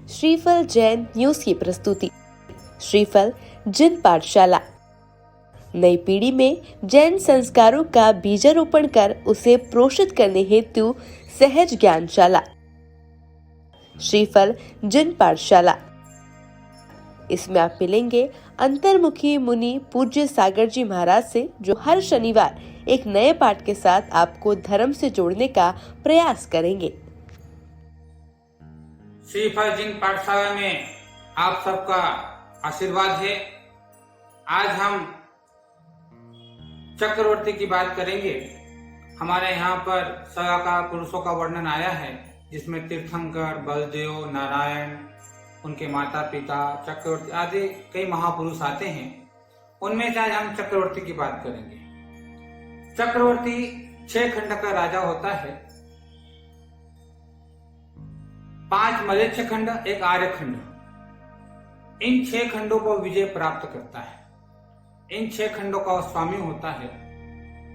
श्रीफल जैन न्यूज की प्रस्तुति। श्रीफल जिन पाठशाला नई पीढ़ी में जैन संस्कारों का बीजारोपण कर उसे प्रोषित करने हेतु सहज ज्ञानशाला। श्रीफल जिन पाठशाला, इसमें आप मिलेंगे अंतर्मुखी मुनि पूज्य सागर जी महाराज से, जो हर शनिवार एक नए पाठ के साथ आपको धर्म से जोड़ने का प्रयास करेंगे। श्रीफल जिन पाठशाला में आप सबका आशीर्वाद है। आज हम चक्रवर्ती की बात करेंगे। हमारे यहाँ पर सगाका पुरुषों का वर्णन आया है, जिसमें तीर्थंकर, बलदेव, नारायण, उनके माता पिता, चक्रवर्ती आदि कई महापुरुष आते हैं। उनमें से आज हम चक्रवर्ती की बात करेंगे। चक्रवर्ती 6 खंड का राजा होता है। 5 मलेच्छ खंड, 1 आर्य खंड। इन 6 खंडों पर विजय प्राप्त करता है। इन 6 खंडों का स्वामी होता है।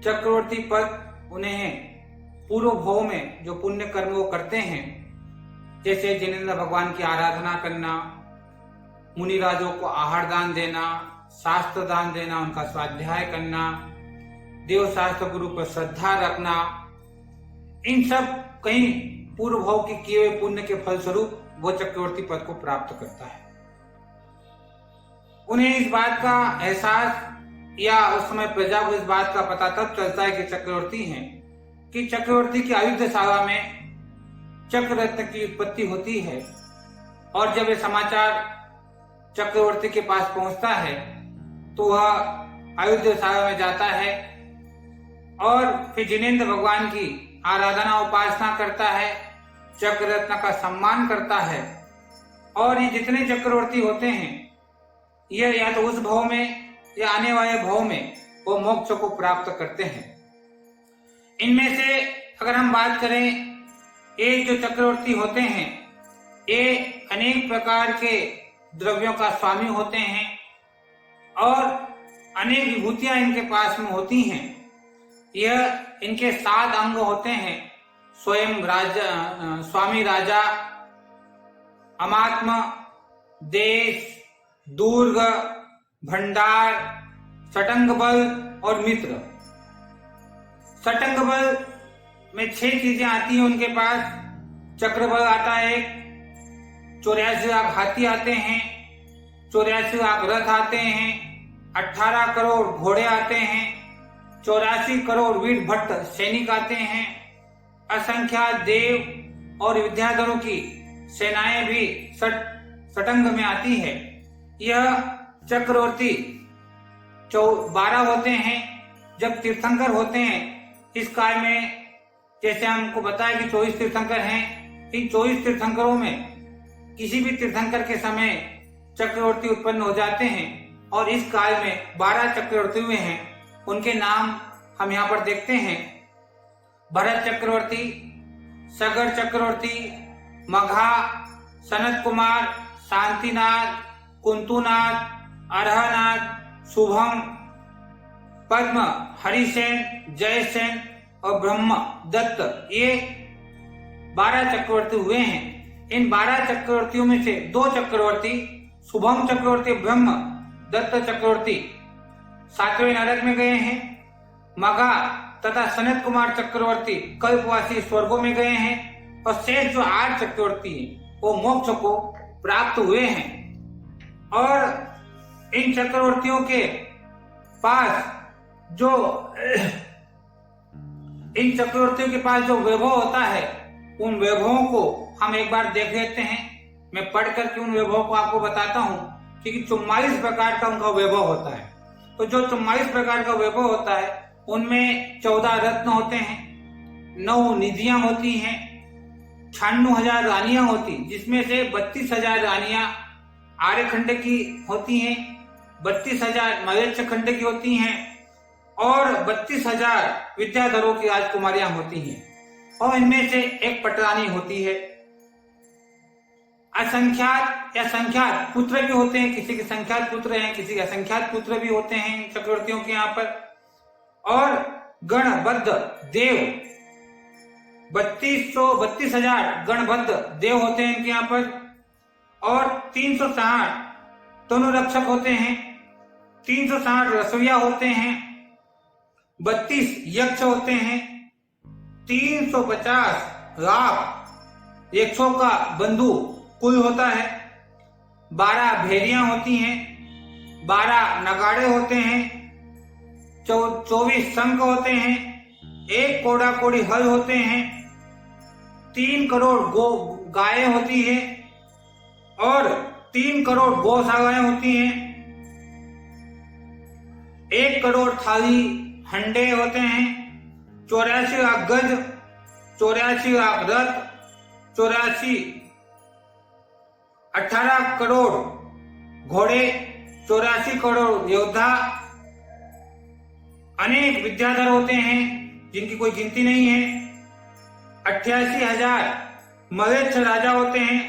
चक्रवर्ती पद उन्हें पूर्व भव में जो पुण्य कर्म वो करते हैं, जैसे जिनेंद्र भगवान की आराधना करना, मुनिराजों को आहार दान देना, शास्त्र दान देना, उनका स्वाध्याय करना, देव शास्त्र गुरु पर श्रद्धा रखना, इन सब कहीं पूर्व भाव के किए हुए पुण्य के फलस्वरूप वो चक्रवर्ती पद को प्राप्त करता है। उन्हें इस बात का एहसास या उस समय प्रजा को इस बात का पता तब चलता है कि चक्रवर्ती हैं, कि चक्रवर्ती की अयोध्यशाला में चक्र रत्न की उत्पत्ति होती है। और जब ये समाचार चक्रवर्ती के पास पहुंचता है तो वह अयोध्यशाला में जाता है और फिर जिनेंद्र भगवान की आराधना उपासना करता है, चक्र रत्न का सम्मान करता है। और ये जितने चक्रवर्ती होते हैं, ये या तो उस भव में या आने वाले भव में वो मोक्ष को प्राप्त करते हैं। इनमें से अगर हम बात करें, ये जो चक्रवर्ती होते हैं, ये अनेक प्रकार के द्रव्यों का स्वामी होते हैं और अनेक विभूतियां इनके पास में होती हैं। यह इनके 7 अंग होते हैं: स्वयं राजा, स्वामी राजा, अमात्म, देश, दुर्ग, भंडार, सटंग बल और मित्र। सटंग बल में 6 चीजें आती हैं उनके पास। चक्र बल आता है, 84 लाख हाथी आते हैं, 84 लाख रथ आते हैं, 18 करोड़ घोड़े आते हैं, 84 करोड़ वीर भट्ट सैनिक आते हैं, असंख्यात देव और विद्याधरों की सेनाएं भी सटंग में आती है। यह चक्रवर्ती 12 होते हैं। जब तीर्थंकर होते हैं, इस काल में जैसे हमको बताया कि 24 तीर्थंकर हैं। इन 24 तीर्थंकरों में किसी भी तीर्थंकर के समय चक्रवर्ती उत्पन्न हो जाते हैं और इस काल में 12 चक्रवर्ती हुए हैं। उनके नाम हम यहाँ पर देखते हैं: भरत चक्रवर्ती, सगर चक्रवर्ती, मघा, सनत कुमार, शांतिनाथ, कुंतुनाथ, अरहनाथ, शुभम, पद्म, हरिसेन, जयसेन और ब्रह्म दत्त। ये 12 चक्रवर्ती हुए हैं। इन 12 चक्रवर्तियों में से 2 चक्रवर्ती, शुभम चक्रवर्ती, ब्रह्म दत्त चक्रवर्ती 7वें नरक में गए हैं। मघा तथा सनत कुमार चक्रवर्ती कल्पवासी स्वर्गों में गए हैं। और शेष जो 8 चक्रवर्ती हैं वो मोक्ष को प्राप्त हुए हैं। और इन चक्रवर्तियों के पास जो वैभव होता है, उन वैभवों को हम एक बार देख लेते हैं। मैं पढ़ करके उन वैभवों को आपको बताता हूँ, क्योंकि 44 प्रकार का उनका वैभव होता है। तो जो 44 प्रकार का वैभव होता है, उनमें 14 रत्न होते हैं, 9 निधियां होती हैं, 96,000 रानियां होती, जिसमें से 32,000 रानियां आर्य खंड की होती हैं, 32,000 मलेच्छ खंड की होती हैं और 32,000 विद्याधरों की राजकुमारियां होती हैं। और इनमें से एक पटरानी होती है। असंख्यात या संख्यात पुत्र भी होते हैं। किसी के संख्यात पुत्र हैं, किसी के असंख्यात पुत्र भी होते हैं चक्रवर्तियों के यहाँ पर। और गणबद्ध देव 32,000 गणबद्ध देव होते हैं इनके यहाँ पर। और 360 दोनों रक्षक होते हैं, 360 रसोइया होते हैं, 32 यक्ष होते हैं, 350 राप 100 का बंधु कुल होता है, 12 भेड़ियां होती हैं, 12 नगाड़े होते हैं, 24 शंख होते हैं, 1 कोड़ा कोड़ी हल होते हैं, 3 करोड़ गायें होती है और 3 करोड़ गौशालाएं होती हैं, 1 करोड़ थाली हंडे होते हैं, 84 लाख गज, 84 लाख रथ, 18 करोड़ घोड़े, 84 करोड़ योद्धा, अनेक विद्याधर होते हैं जिनकी कोई गिनती नहीं है, 88,000 मलेच्छ राजा होते हैं,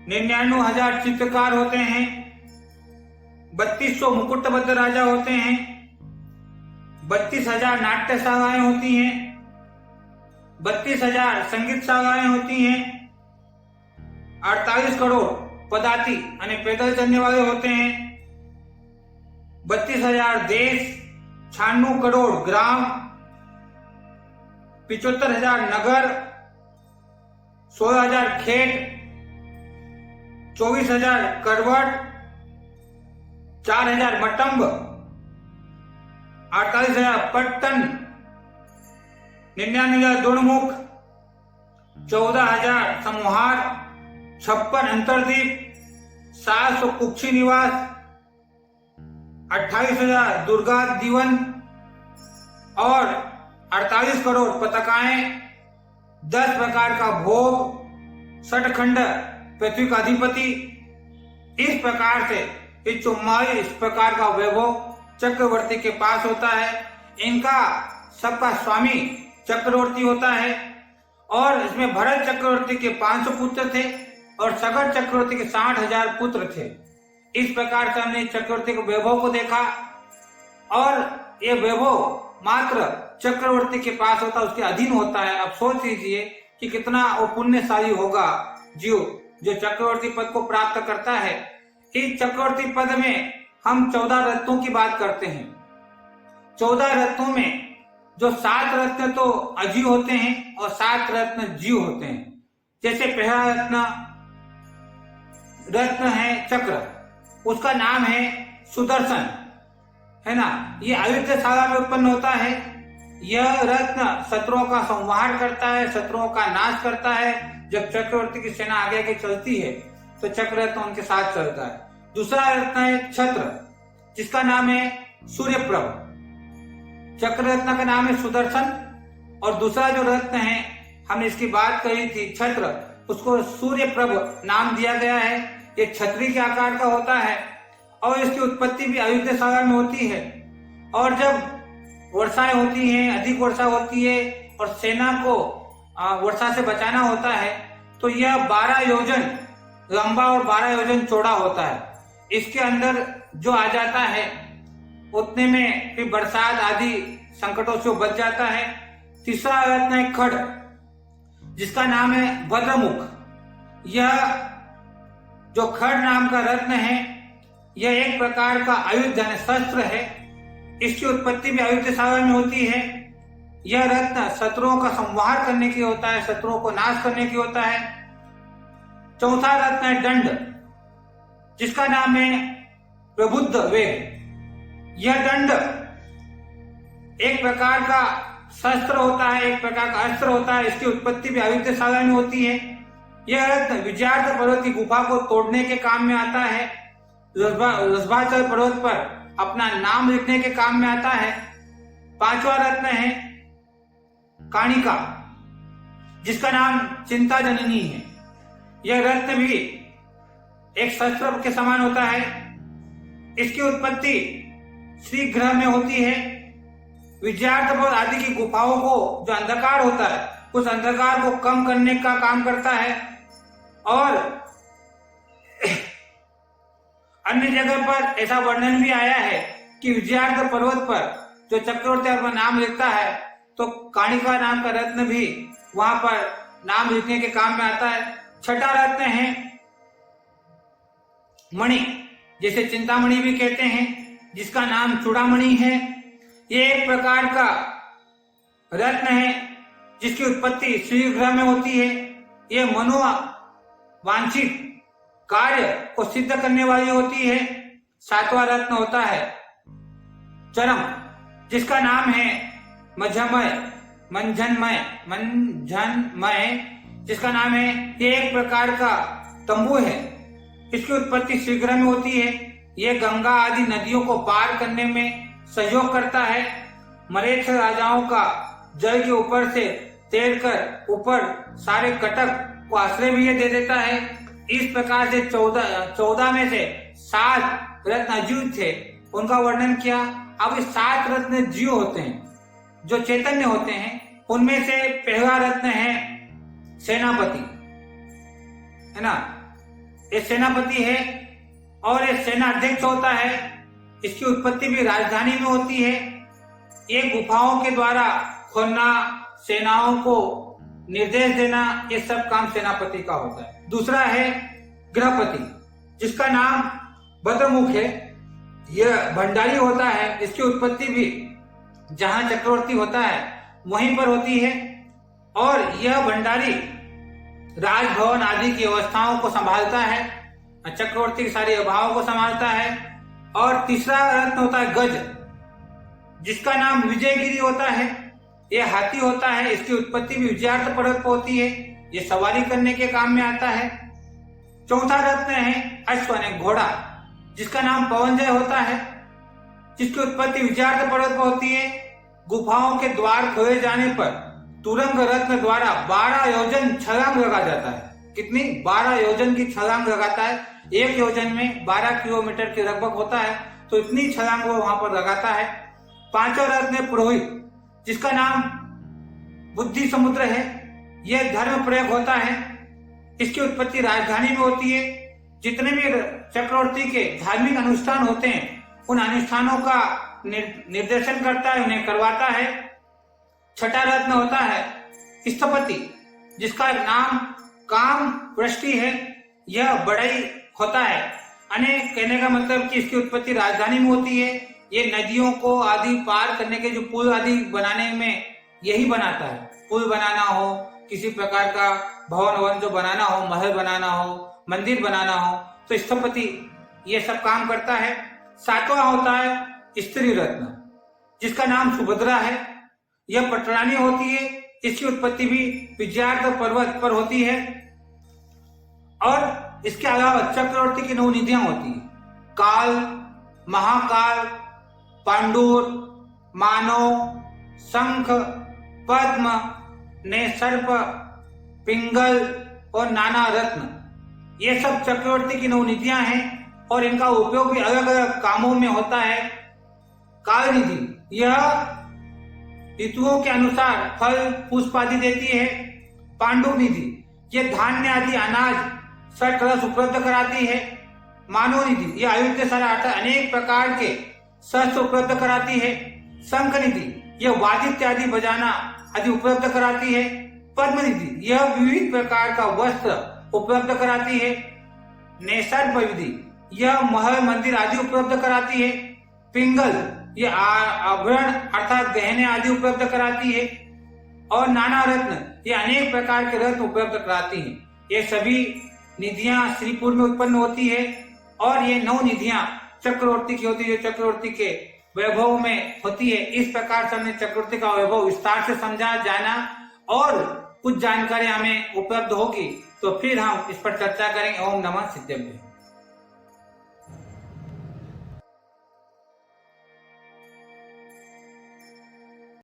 99,000 चित्रकार होते हैं, 3200 मुकुटबद्ध राजा होते हैं, 32,000 नाट्यशालाएं होती हैं, 32,000 संगीतशालाएं होती हैं, 48 करोड़ पदाती यानी पैदल चलने वाले होते हैं, 32,000 देश, 96 करोड़ ग्राम, 75,000 नगर, 16,000 खेत, 24,000 करवट, 4,000 मटंब, 48,000 पट्टन, 99,000 दुर्मुख, 14,000 समूहार, 56 अंतरद्वीप, 700 कुक्षी निवास, 28,000 दुर्गा दीवन और 48 करोड़ पताकाएं, 10 प्रकार का भोग, 60 खंड पृथ्वी का अधिपति। इस प्रकार से ये 44 प्रकार का वैभव चक्रवर्ती के पास होता है। इनका सबका स्वामी चक्रवर्ती होता है और इसमें भरत चक्रवर्ती के 500 पुत्र थे और सगर चक्रवर्ती के 60,000 पुत्र थे। इस प्रकार से हमने चक्रवर्ती के वैभव को देखा और ये वैभव मात्र चक्रवर्ती के पास होता है, उसके अधीन होता है। अब सोच लीजिए कि कितना वो पुण्यशाली होगा जो चक्रवर्ती पद को प्राप्त करता है। इस चक्रवर्ती पद में हम 14 रत्नों की बात करते हैं। 14 रत्नों में जो 7 रत्न तो अजीव होते हैं और 7 रत्न जीव होते हैं। जैसे पहला रत्न है चक्र, उसका नाम है सुदर्शन, है ना। ये आयुधशाला में उत्पन्न होता है। यह रत्न शत्रुओं का संहार करता है, शत्रुओं का नाश करता है। जब चक्रवर्ती की सेना आगे आगे चलती है तो चक्र रत्न उनके साथ चलता है। दूसरा रत्न है छत्र, जिसका नाम है सूर्यप्रभ। चक्र रत्न का नाम है सुदर्शन और दूसरा जो रत्न है, हमने इसकी बात कही थी छत्र, उसको सूर्यप्रभ नाम दिया गया है। ये छतरी के आकार का होता है और इसकी उत्पत्ति भी आयुधशाला में होती है। और जब वर्षाएं होती हैं, अधिक वर्षा होती है और सेना को वर्षा से बचाना होता है तो यह 12 योजन लंबा और 12 योजन चौड़ा होता है। इसके अंदर जो आ जाता है उतने में फिर बरसात आदि संकटों से बच जाता है। तीसरा रत्न है खड़, जिसका नाम है भद्रमुख। यह जो खड़ नाम का रत्न है, यह एक प्रकार का आयुध शस्त्र है। इसकी उत्पत्ति भी आयुधशाला में होती है। यह रत्न शत्रुओं का संहार करने की होता है, शत्रुओं को नाश करने की होता है। चौथा रत्न है दंड, जिसका नाम है प्रबुद्ध वेग। यह दंड एक प्रकार का शस्त्र होता है, एक प्रकार का अस्त्र होता है। इसकी उत्पत्ति भी आयुधशाला में होती है। यह रत्न विजयार्थ पर्वत की गुफा को तोड़ने के काम में आता है। रसभाचल पर्वत पर अपना नाम लिखने के काम में आता है। पांचवा रत्न है काणिका, जिसका नाम चिंता जननी है। यह रत्न भी एक शस्त्र के समान होता है। इसकी उत्पत्ति श्री ग्रह में होती है। विजयार्थ पर्वत आदि की गुफाओं को जो अंधकार होता है, उस अंधकार को कम करने का काम करता है। और अन्य जगह पर ऐसा वर्णन भी आया है कि विजयार्थ पर्वत पर जो चक्रवर्ती अपना नाम लिखता है तो काणिका नाम का रत्न भी वहां पर नाम लिखने के काम में आता है। छठा रत्न है मणि, जिसे चिंतामणि भी कहते हैं, जिसका नाम चूड़ामणि है। ये एक प्रकार का रत्न है जिसकी उत्पत्ति श्रीगृह में होती है। ये मनोवांछित कार्य को सिद्ध करने वाली होती है। सातवां रत्न होता है चरम, जिसका नाम है मंझनमय, जिसका नाम है, ये एक प्रकार का तंबू है। इसकी उत्पत्ति शीघ्र में होती है। ये गंगा आदि नदियों को पार करने में सहयोग करता है। मरेच्छ राजाओं का जल के ऊपर से तैरकर ऊपर सारे कटक को आश्रय भी ये दे देता है। इस प्रकार से 14 में से 7 रत्न अजीव थे, उनका वर्णन किया। अब इस 7 रत्न जीव होते हैं जो चैतन्य होते हैं। उनमें से पहला रत्न है सेनापति, है ना। ये सेनापति है और ये सेना अध्यक्ष होता है। इसकी उत्पत्ति भी राजधानी में होती है। ये गुफाओं के द्वारा खोलना, सेनाओं को निर्देश देना, ये सब काम सेनापति का होता है। दूसरा है गृहपति, जिसका नाम भद्रमुख है। यह भंडारी होता है। इसकी उत्पत्ति भी जहां चक्रवर्ती होता है वहीं पर होती है और यह भंडारी राजभवन आदि की व्यवस्थाओं को संभालता है, चक्रवर्ती की सारी अभावों को संभालता है। और तीसरा रत्न होता है गज, जिसका नाम विजयगिरी होता है। यह हाथी होता है। इसकी उत्पत्ति भी विजयार्थ पर्वत पर होती है। यह सवारी करने के काम में आता है। चौथा रत्न है अश्व, घोड़ा, जिसका नाम पवनजय होता है, जिसकी उत्पत्ति विजयार्थ पर्वत पर होती है। गुफाओं के द्वार खोले जाने पर तुरंग रत्न द्वारा 12 योजन छलांग लगा जाता है। कितनी? 12 योजन की छलांग लगाता है। एक योजन में 12 किलोमीटर के लगभग होता है, तो इतनी छलांग वो वहां पर लगाता है। पांचवा रत्न है पुरोहित, जिसका नाम बुद्धि समुद्र है। यह धर्म प्रयोग होता है। इसकी उत्पत्ति राजधानी में होती है। जितने भी चक्रवर्ती के धार्मिक अनुष्ठान होते हैं उन अनुष्ठानों का निर्देशन करता है, उन्हें करवाता है। छठा रत्न होता है स्थपति, जिसका नाम काम वृष्टि है। यह बड़ाई होता है। अनेक कहने का मतलब कि इसकी उत्पत्ति राजधानी में होती है। ये नदियों को आदि पार करने के जो पुल आदि बनाने में यही बनाता है। पुल बनाना हो, किसी प्रकार का भवन जो बनाना हो, महल बनाना हो, मंदिर बनाना हो, तो स्थपति ये सब काम करता है। सातवां होता है स्त्री रत्न, जिसका नाम सुभद्रा है। यह पटरानी होती है। इसकी उत्पत्ति भी विजयार्थ पर्वत पर होती है। और इसके अलावा चक्रवर्ती की 9 निधियां होती है। काल, महाकाल, पांडुर, मानव, शंख, पद्म, सर्प, पिंगल और नाना रत्न, ये सब चक्रवर्ती की 9 निधियां हैं और इनका उपयोग भी अलग अलग कामों में होता है। काल निधि, यह ऋतुओं के अनुसार फल पुष्प आदि देती है। पांडु निधि, यह धान्य आदि अनाज सठ रस उपलब्ध कराती है। मानव निधि, यह आयुध सारा अनेक प्रकार के शस्त्र उपलब्ध कराती है। शंख निधि, यह वादित्य आदि बजाना आदि उपलब्ध कराती है। पद्म निधि, यह विविध प्रकार का वस्त्र उपलब्ध कराती है। नेसर्प विधि, यह महल मंदिर आदि उपलब्ध कराती है। पिंगल, यह आभरण अर्थात गहने आदि उपलब्ध कराती है। और नाना रत्न, ये अनेक प्रकार के रत्न उपलब्ध कराती हैं। ये सभी निधियां श्रीपुर में उत्पन्न होती है और ये 9 निधियां चक्रवर्ती की होती है, जो चक्रवर्ती के वैभव में होती है। इस प्रकार से हमने चक्रवर्ती का वैभव विस्तार से समझा, जाना और कुछ जानकारी हमें उपलब्ध होगी तो फिर हम इस पर चर्चा करेंगे। ओम नमः सिद्धेभ्यो।